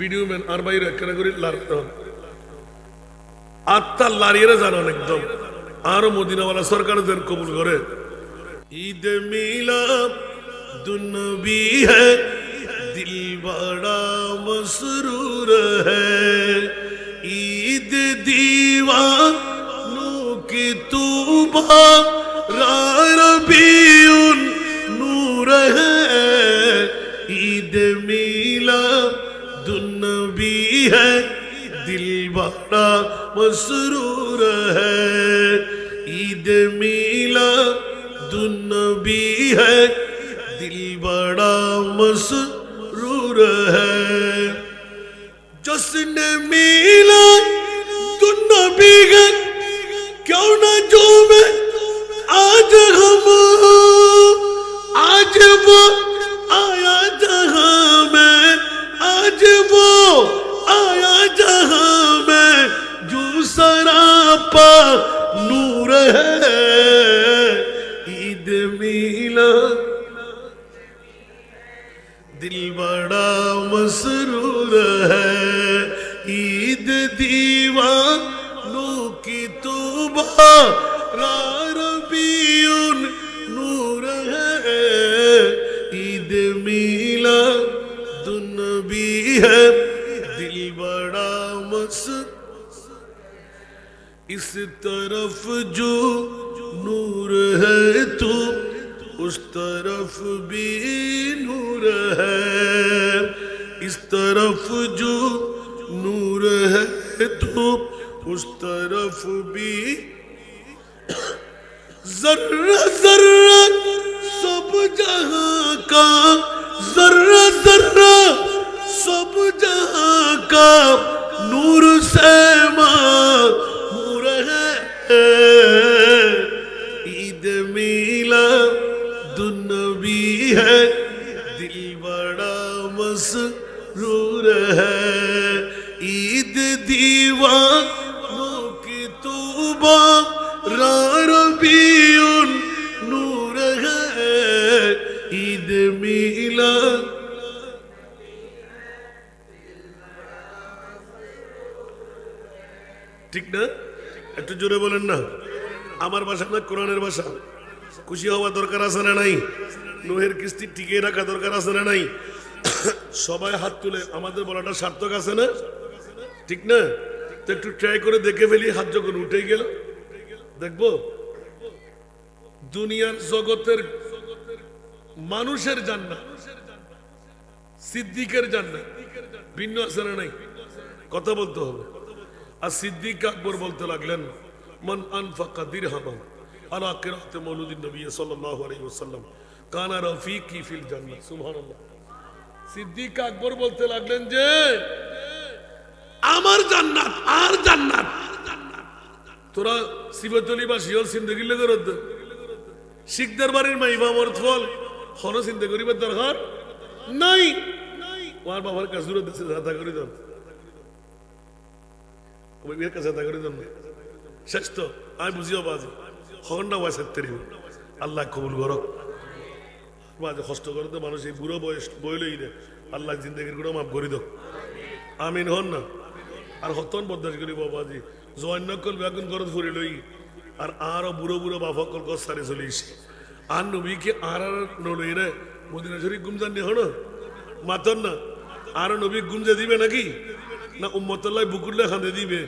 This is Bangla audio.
ভিডিও ম্যান আর বাইরে একখানা করে লাড়তে হবে আত্মা লাড়িয়ে জানান একদম আরো মদিনাওয়ালা সরকারদের কবুল করে ঈদ মিলাদ দুনবী হ্যায় দিল বড়া মসরুর হ্যায় ঈদ दीवानों की तूबा रबीउन नूर है ईद मिलादुन नबी है दिल बड़ा मसरूर है ईद मिलादुन नबी है दिल बड़ा मसरूर है जश्न मिलाद नबी है क्यों ना जो मैं आज हम आज वो आया जहां में आज वो आया जहां में जो सरापा नूर है ईद मिलाद दिल बड़ा मसरूर है ईद दीवानों की तौबा रबीउन नूर है ईद मिलादुन नबी है दिल बड़ा इस तरफ जो नूर है तो उस तरफ भी नूर है इस तरफ जो नूर है तो उस तरफ भी जर्रा जर्रा सब जहां का जर्रा जर्रा सब जहां का नूर से मामूर है ईद मिलादुन नबी है दिल बड़ा मसरूर है ईद दीवानों की तौबा रबीउन नूर है ईद मिलाद ঠিক না একটু জোরে বলেন না আমার ভাষা না কোরআনের ভাষা খুশি হওয়া দরকার আছে না নাই নোহের কিস্তি টিকিয়ে রাখা দরকার আছে না নাই সবাই হাত তুলে আমাদের বলাটা সার্থক আছে না ঠিক না তো একটু ট্রাই করে দেখে ফেলি হাত যখন উঠে গেল দেখবো দুনিয়ার জগতের মানুষের জান্নাত সিদ্দিকের জান্নাত ভিন্ন আছে না নাই কথা বলতে হবে আর সিদ্দিক আকবর বলতে লাগলেন মান আনফাকা দিরহামান আলা কিরাতে মৌলুদিন নবী সাল্লাল্লাহু আলাইহি ওয়াসাল্লাম কানা রাফিকি ফিল জান্নাত সুবহানাল্লাহ সিদ্দিক আকবর বলতে লাগলেন যে আমার জান্নাত আর জান্নাত তোরা সিবতলি বা শিওর জিন্দেগি লেগে রদ শিখদের বাড়ির মা ইমাম অর্থফল হন চিন্তা করিবার দরকার নাই ওর বাবার কাছে দূরে দেশে যাতা করি দেন ওই বিয়ের কাছে যাতা করি দেন শেষ তো আমি বুঝিও বাজি হন্ডা ওয়াইসার তেরি আল্লাহ কবুল করক মাঝে কষ্ট করতে মানুষ এই বুড়ো বয়স বইলই রে আল্লাহ জিন্দগির গুলো মাফ করি দাও আমিন হন না আর হতন বদাস করি বাবাজি জয়নকল বেগুন করত ফুরি লই আর আরো বুড়ো বুড়ো বাফকল গছ সারি চলিস আর নবীকে আর নলই রে মদিনা শরীফ গুমজান নি হন মাতন না আর নবী গুমজে দিবে নাকি না উম্মতুল্লাহ বুকুল্লাহ খান্দে দিবে